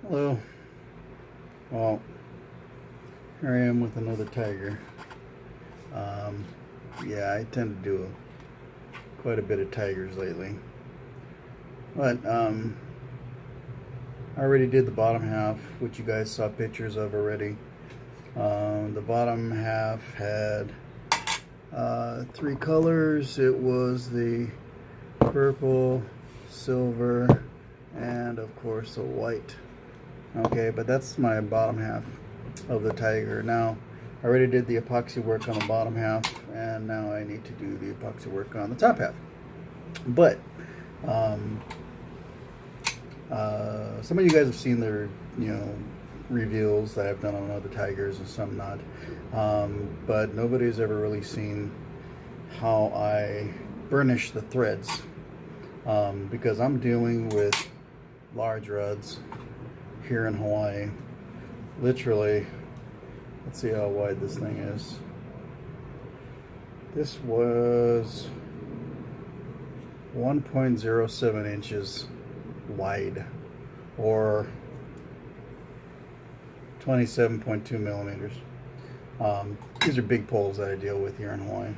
Hello. Well, here I am with another tiger. Um, yeah, I tend to do quite a bit of tigers lately. But I already did the bottom half, which you guys saw pictures of already. The bottom half had three colors. It was the purple, silver, and of course the white. Okay, but that's my bottom half of the tiger. Now, I already did the epoxy work on the bottom half, and now I need to do the epoxy work on the top half. But um, some of you guys have seen the reveals that I've done on other tigers, and some not. But nobody's ever really seen how I burnish the threads, because I'm dealing with large rods here in Hawaii. Literally, let's see how wide this thing is. This was 1.07 inches wide, or 27.2 millimeters. These are big poles that I deal with here in Hawaii,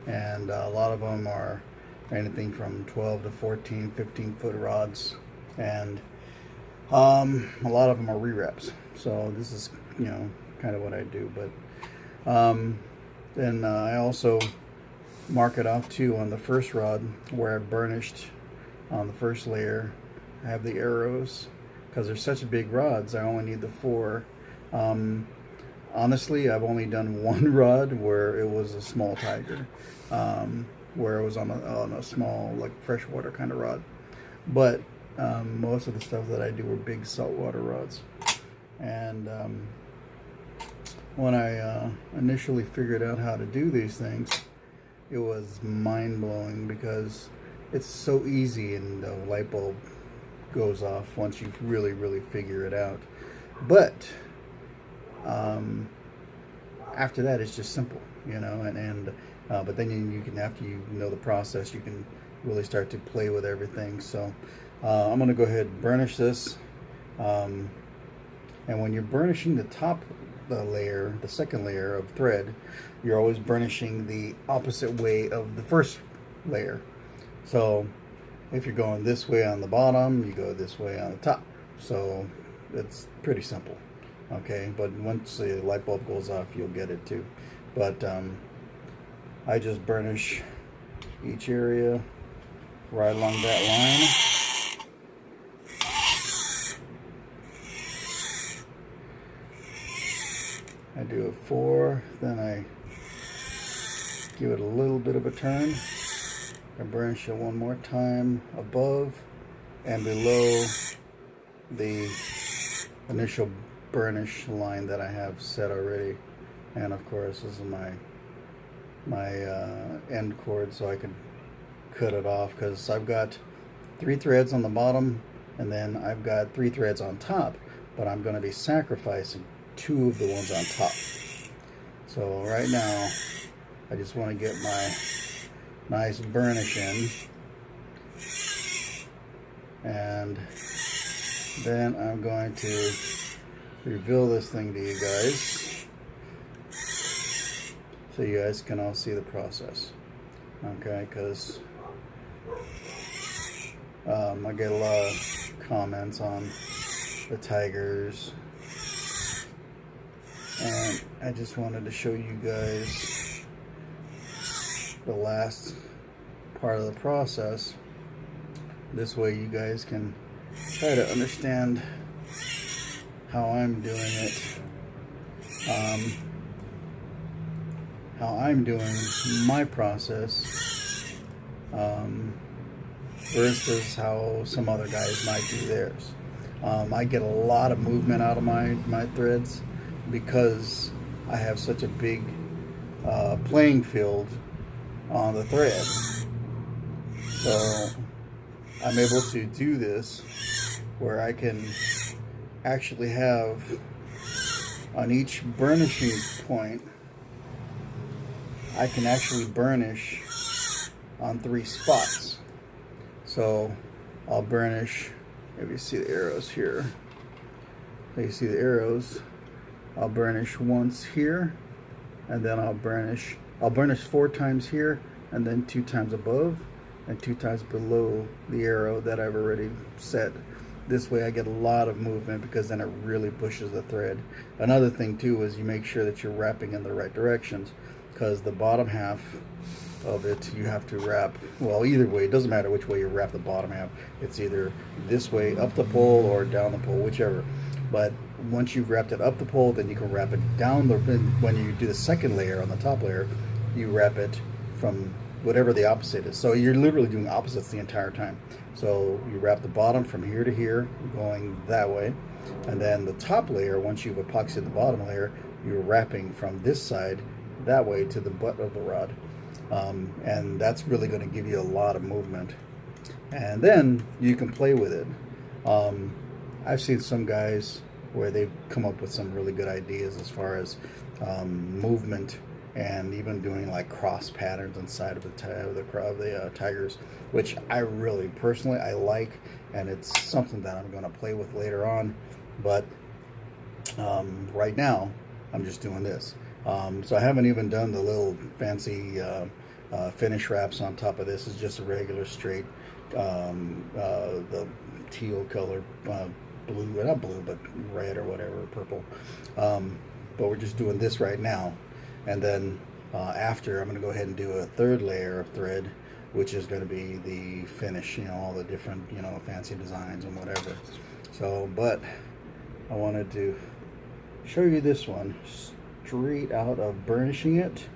and a lot of them are anything from 12 to 14, 15 foot rods, and a lot of them are rewraps. So this is, kind of what I do. But then I also mark it off too on the first rod where I burnished on the first layer. I have the arrows because they're such big rods. I only need the four. Honestly, I've only done one rod where it was a small tiger, where it was on a small, like, freshwater kind of rod. But most of the stuff that I do are big saltwater rods. And when I initially figured out how to do these things, it was mind-blowing because it's so easy, and the light bulb goes off once you really figure it out. But after that, it's just simple, but then you can, after you know the process, you can really start to play with everything. So I'm going to go ahead and burnish this. And when you're burnishing the top, the second layer of thread, you're always burnishing the opposite way of the first layer. So if you're going this way on the bottom, you go this way on the top. So it's pretty simple. Okay, but once the light bulb goes off, you'll get it too. But I just burnish each area right along that line. I do a 4, then I give it a little bit of a turn. I burnish it one more time above and below the initial burnish line that I have set already. And of course, this is my end cord, so I can cut it off, because I've got 3 threads on the bottom, and then I've got 3 threads on top, but I'm going to be sacrificing 2 of the ones on top. So right now, I just want to get my nice burnish in, and then I'm going to reveal this thing to you guys so you guys can all see the process. Okay, because I get a lot of comments on the tigers, and I just wanted to show you guys the last part of the process. This way you guys can try to understand how I'm doing it, how I'm doing my process, versus how some other guys might do theirs. I get a lot of movement out of my threads because I have such a big playing field on the thread. So I'm able to do this where I can actually have, on each burnishing point, I can actually burnish on 3 spots. So I'll burnish, if you see the arrows here, you see the arrows, I'll burnish once here, and then I'll burnish 4 times here, and then 2 times above, and 2 times below the arrow that I've already set. This way I get a lot of movement, because then it really pushes the thread. Another thing too is you make sure that you're wrapping in the right directions, because the bottom half of it you have to wrap, well, either way, it doesn't matter which way you wrap the bottom half. It's either this way up the pole or down the pole, whichever. But once you've wrapped it up the pole, then you can wrap it down the, when you do the second layer on the top layer, you wrap it from whatever the opposite is. So you're literally doing opposites the entire time. So you wrap the bottom from here to here, going that way, and then the top layer, once you've epoxied the bottom layer, you're wrapping from this side that way to the butt of the rod. And that's really going to give you a lot of movement. And then you can play with it. I've seen some guys where they've come up with some really good ideas as far as movement, and even doing like cross patterns inside of the tigers, which I really personally I like, and it's something that I'm going to play with later on. But right now I'm just doing this. So I haven't even done the little fancy finish wraps on top of this. It's just a regular straight the teal color, blue, not blue, but red or whatever, purple. But we're just doing this right now. And then after, I'm going to go ahead and do a third layer of thread, which is going to be the finish, you know, all the different, you know, fancy designs and whatever. So, but I wanted to show you this one straight out of Burnishing It,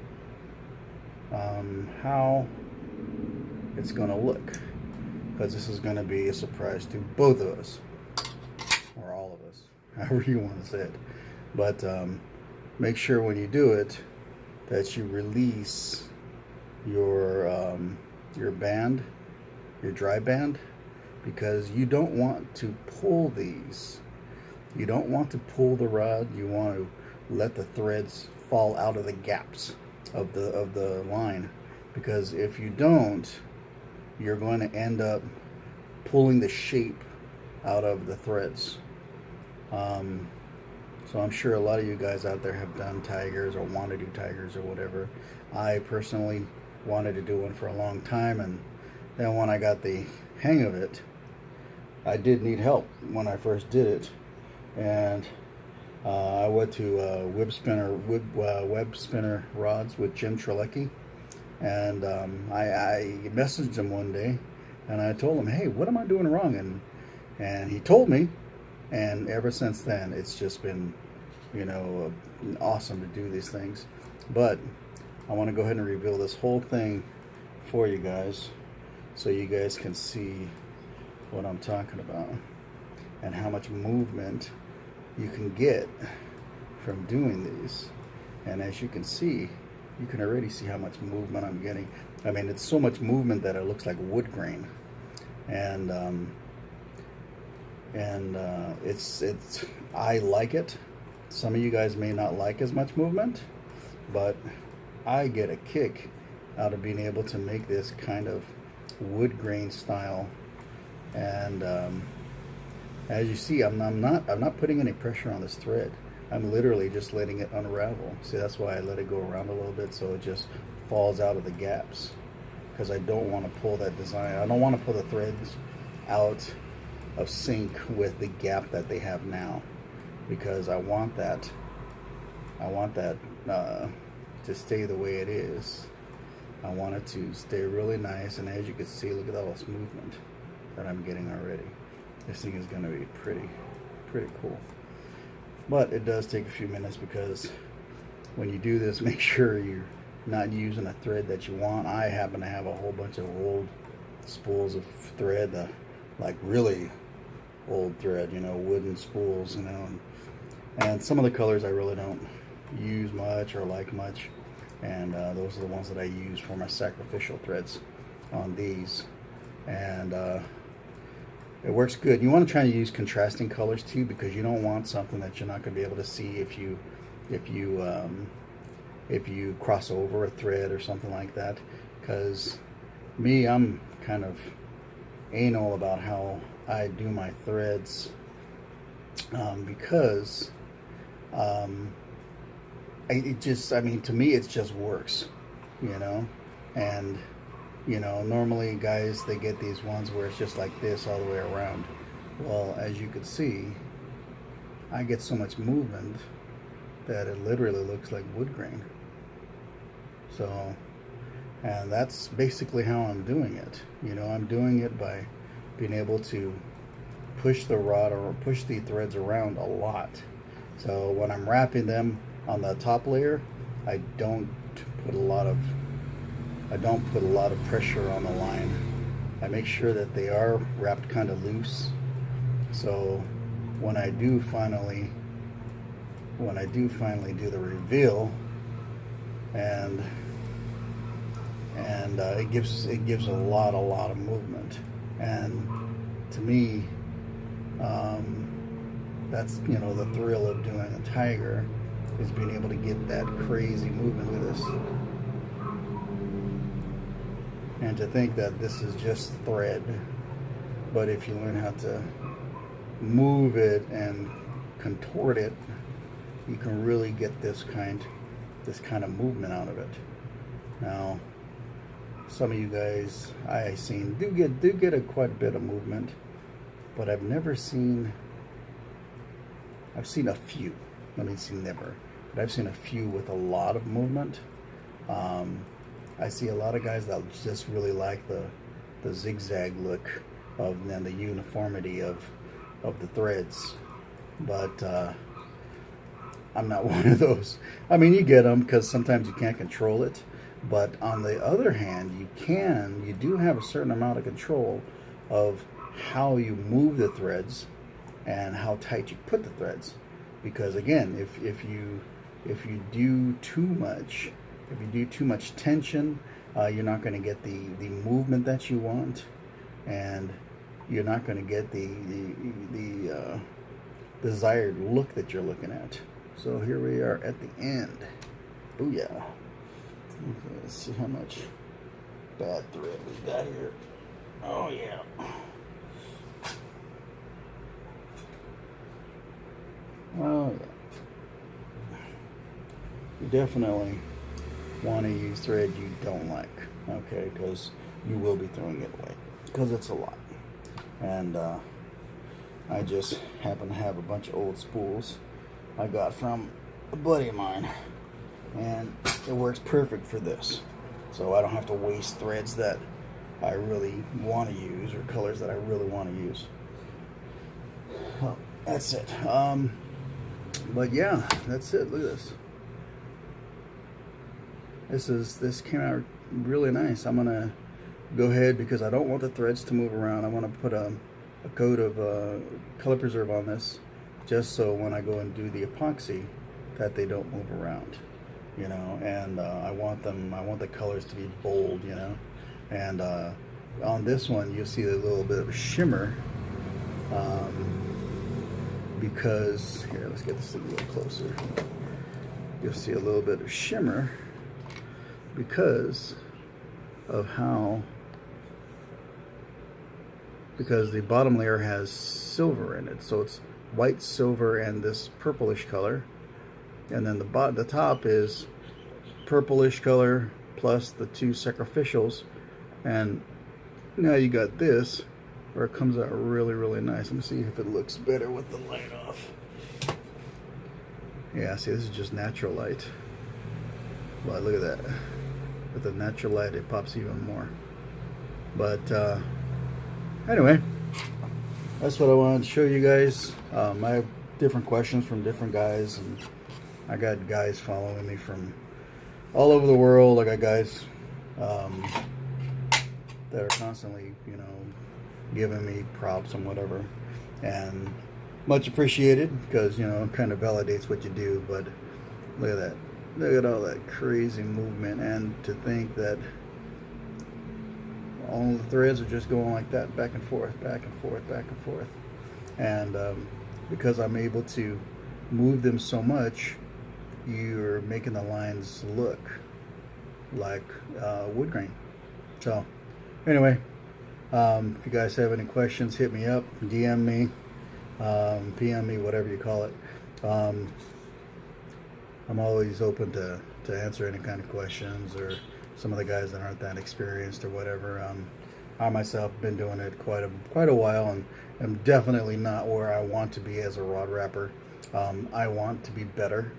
how it's going to look, because this is going to be a surprise to both of us, or all of us, however you want to say it. But make sure when you do it that you release your band, your dry band, because you don't want to pull these. You don't want to pull the rod. You want to let the threads fall out of the gaps of the line, because if you don't, you're going to end up pulling the shape out of the threads. So I'm sure a lot of you guys out there have done tigers or want to do tigers or whatever. I personally wanted to do one for a long time, and then when I got the hang of it, I did need help when I first did it. And I went to web spinner rods with Jim Trelecki, and I messaged him one day, and I told him, hey, what am I doing wrong? And he told me. And ever since then, it's just been, you know, awesome to do these things. But I want to go ahead and reveal this whole thing for you guys, so you guys can see what I'm talking about and how much movement you can get from doing these. And as you can see, you can already see how much movement I'm getting. I mean, it's so much movement that it looks like wood grain. And it's I like it. Some of you guys may not like as much movement, but I get a kick out of being able to make this kind of wood grain style. And as you see, I'm not putting any pressure on this thread. I'm literally just letting it unravel. See, that's why I let it go around a little bit, so it just falls out of the gaps, because I don't want to pull that design. I don't want to pull the threads out of sync with the gap that they have now, because I want that to stay the way it is. I want it to stay really nice, and as you can see, look at all this movement that I'm getting already. This thing is going to be pretty cool. But it does take a few minutes, because when you do this, make sure you're not using a thread that you want. I happen to have a whole bunch of old spools of thread, like really old thread, you know, wooden spools, you know, and some of the colors I really don't use much or like much, and those are the ones that I use for my sacrificial threads on these. And it works good. You want to try to use contrasting colors too, because you don't want something that you're not going to be able to see if you cross over a thread or something like that. Because me, I'm kind of anal about how I do my threads. because I mean, to me, it just works, you know, and normally guys, they get these ones where it's just like this all the way around. Well, as you can see, I get so much movement that it literally looks like wood grain. So, and that's basically how I'm doing it. I'm doing it by being able to push the rod or push the threads around a lot. So when I'm wrapping them on the top layer, I don't put a lot of pressure on the line. I make sure that they are wrapped kind of loose. So when I do finally do the reveal, and it gives a lot of movement, and to me, that's the thrill of doing a tiger, is being able to get that crazy movement with this. And to think that this is just thread, but if you learn how to move it and contort it, you can really get this kind of movement out of it. Now, some of you guys I've seen do get quite a bit of movement, but I've seen a few. Let me see, never, but I've seen a few with a lot of movement. I see a lot of guys that just really like the zigzag look and the uniformity of the threads, but I'm not one of those. I mean, you get them because sometimes you can't control it, but on the other hand, you do have a certain amount of control of how you move the threads and how tight you put the threads. Because again, if you do too much tension, you're not going to get the movement that you want, and you're not going to get the desired look that you're looking at. So here we are at the end. Booyah. Okay, let's see how much bad thread we got here. Oh yeah. Oh yeah. You definitely want to use thread you don't like, okay, because you will be throwing it away because it's a lot. And I just happen to have a bunch of old spools I got from a buddy of mine, and it works perfect for this, so I don't have to waste threads that I really want to use or colors that I really want to use. Well, that's it. But yeah, that's it. Look at this. This came out really nice. I'm gonna go ahead, because I don't want the threads to move around. I want to put a coat of color preserve on this, just so when I go and do the epoxy, that they don't move around, and I want the colors to be bold, and on this one you'll see a little bit of shimmer, because here, let's get this thing a little closer. You'll see a little bit of shimmer because the bottom layer has silver in it, so it's white, silver, and this purplish color, and then the top is purplish color plus the two sacrificials, and now you got this where it comes out really nice. Let me see if it looks better with the light off. Yeah, see, this is just natural light, but look at that. With the natural light, it pops even more. But anyway, that's what I wanted to show you guys. I have different questions from different guys, and I got guys following me from all over the world. I got guys that are constantly, giving me props and whatever, and much appreciated, because it kind of validates what you do. But look at that. Look at all that crazy movement, and to think that all the threads are just going like that, back and forth, back and forth, back and forth. And because I'm able to move them so much, you're making the lines look like wood grain. So anyway, if you guys have any questions, hit me up, DM me, PM me, whatever you call it. Um, I'm always open to answer any kind of questions, or some of the guys that aren't that experienced or whatever. I myself have been doing it quite a while, and am definitely not where I want to be as a rod wrapper. I want to be better.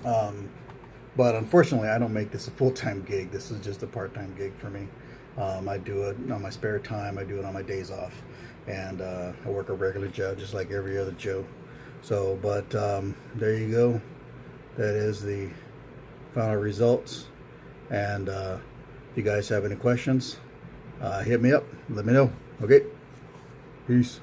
But unfortunately, I don't make this a full-time gig. This is just a part-time gig for me. I do it on my spare time. I do it on my days off, and I work a regular job just like every other Joe. So, but there you go. That is the final results. And if you guys have any questions, hit me up. Let me know. Okay. Peace.